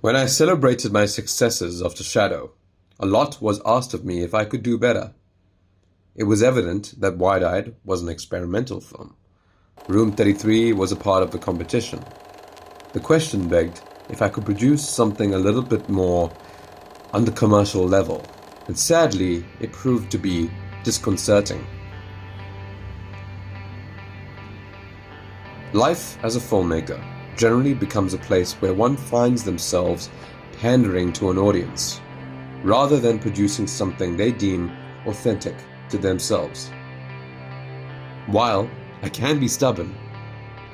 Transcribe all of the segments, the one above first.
When I celebrated my successes after Shadow, a lot was asked of me if I could do better. It was evident that Wide-Eyed was an experimental film. Room 33 was a part of the competition. The question begged if I could produce something a little bit more on the commercial level, and sadly, it proved to be disconcerting. Life as a filmmaker generally becomes a place where one finds themselves pandering to an audience, rather than producing something they deem authentic to themselves. While I can be stubborn,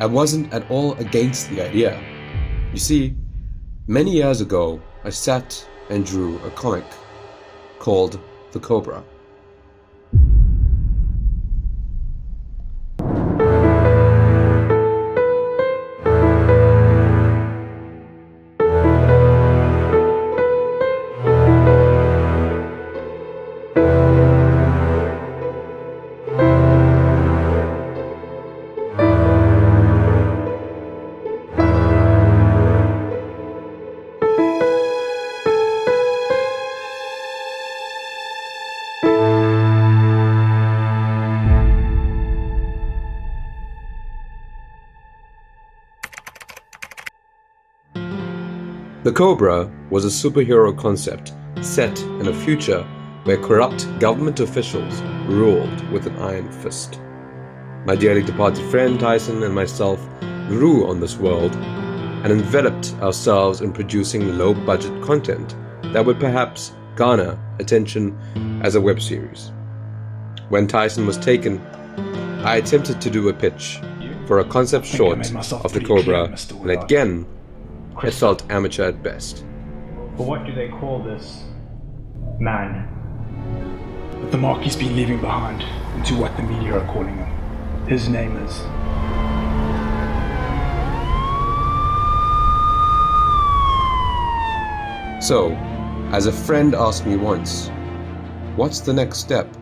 I wasn't at all against the idea. You see, many years ago, I sat and drew a comic called The Cobra. The Cobra was a superhero concept set in a future where corrupt government officials ruled with an iron fist. My dearly departed friend Tyson and myself grew on this world and enveloped ourselves in producing low-budget content that would perhaps garner attention as a web series. When Tyson was taken, I attempted to do a pitch for a concept short of The Cobra, and again, it felt amateur at best. But what do they call this man? With the mark he's been leaving behind, into what the media are calling him. His name is... So, as a friend asked me once, what's the next step?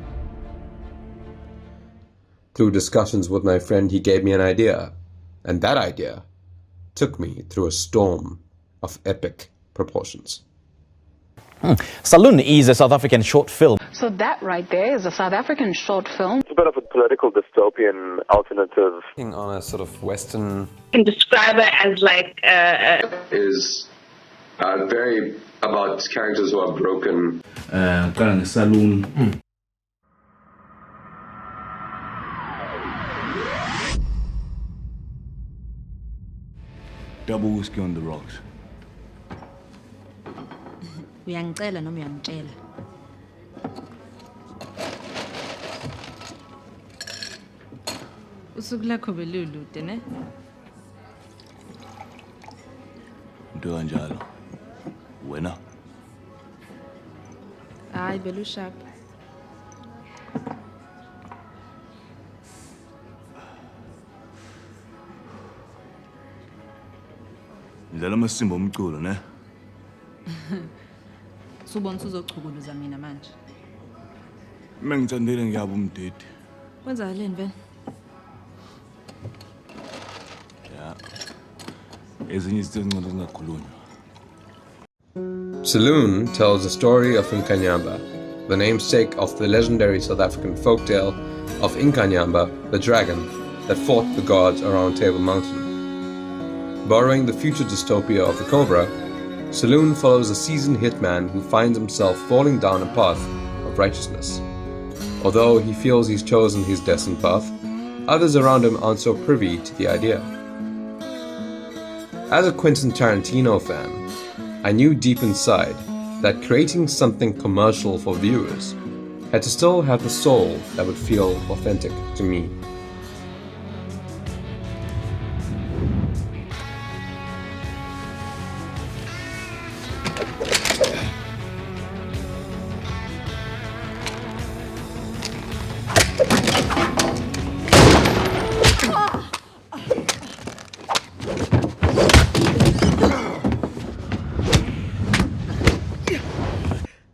Through discussions with my friend, he gave me an idea, and that idea took me through a storm of epic proportions. Saloon is a South African short film. So that right there is a South African short film. It's a bit of a political dystopian alternative. On a sort of Western... You can describe it as like is very about characters who are broken. Saloon. Double whiskey on the rocks. Uyangicela noma uyangitshela. Usuku lakho belulude ne? Into kanjalo. Wena? Hayi belusharp. Ndlela amasimba omculo ne? Subona uzochukuluza mina manje. Mengithandile ngiyaba umdidi. Kwenzakaleni vele? Ya. Ezinye izinto ezincane zingakhulunywa. Saloon tells the story of Inkanyamba, the namesake of the legendary South African folktale of Inkanyamba, the dragon that fought the gods around Table Mountain. Borrowing the future dystopia of the Cobra, Saloon follows a seasoned hitman who finds himself falling down a path of righteousness. Although he feels he's chosen his destined path, others around him aren't so privy to the idea. As a Quentin Tarantino fan, I knew deep inside that creating something commercial for viewers had to still have the soul that would feel authentic to me.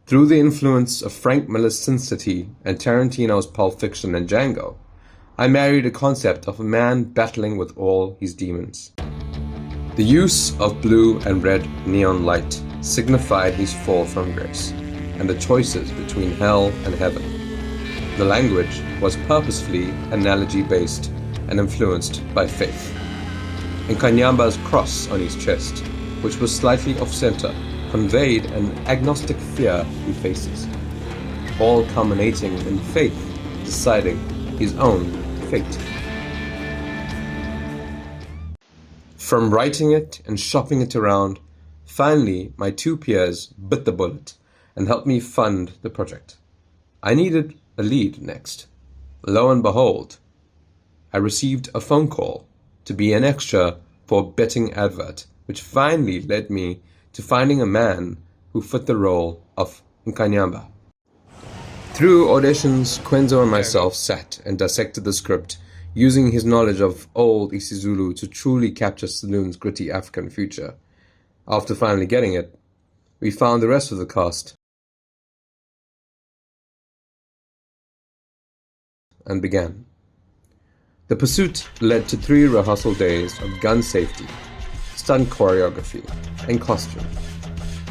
Through the influence of Frank Miller's Sin City and Tarantino's Pulp Fiction and Django, I married a concept of a man battling with all his demons. The use of blue and red neon light signified his fall from grace and the choices between hell and heaven. The language was purposefully analogy-based and influenced by faith. Nkanyamba's cross on his chest, which was slightly off-center, conveyed an agnostic fear he faces, all culminating in faith deciding his own fate. From writing it and shopping it around, finally my two peers bit the bullet and helped me fund the project. I needed a lead next. Lo and behold, I received a phone call to be an extra for a betting advert, which finally led me to finding a man who fit the role of Nkanyamba. Through auditions, Kwenzo and myself sat and dissected the script, using his knowledge of old isiZulu to truly capture Saloon's gritty African future. After finally getting it, we found the rest of the cast and began. The pursuit led to 3 rehearsal days of gun safety, stunt choreography, and costume.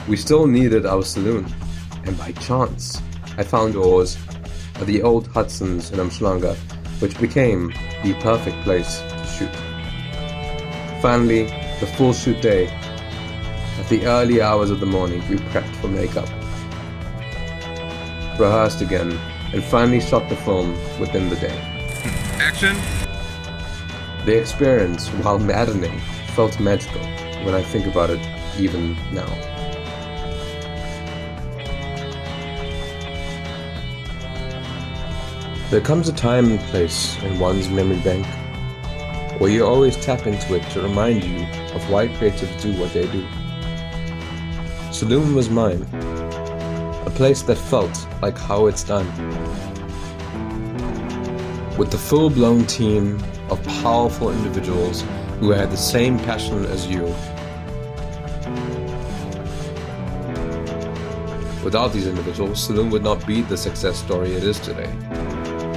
We still needed our saloon, and by chance, I found oars at the old Hudson's in Umhlanga, which became the perfect place to shoot. Finally, the full shoot day. At the early hours of the morning, we prepped for makeup, rehearsed again, and finally shot the film within the day. Action! The experience, while maddening, felt magical when I think about it even now. There comes a time and place in one's memory bank where you always tap into it to remind you of why creatives do what they do. Saloon was mine, a place that felt like how it's done. With the full-blown team of powerful individuals who had the same passion as you. Without these individuals, Saloon would not be the success story it is today.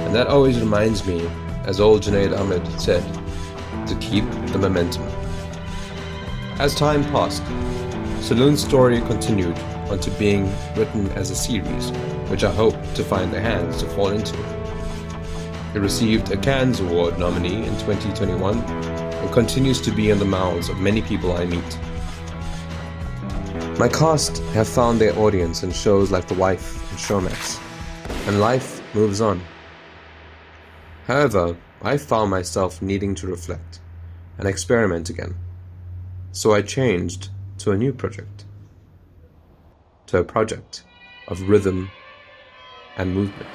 And that always reminds me, as old Junaid Ahmed said, to keep the momentum. As time passed, Saloon's story continued onto being written as a series, which I hope to find the hands to fall into. It received a Cannes Award nominee in 2021 and continues to be in the mouths of many people I meet. My cast have found their audience in shows like The Wife and Showmax, and life moves on. However, I found myself needing to reflect and experiment again. So I changed to a new project. To a project of rhythm and movement.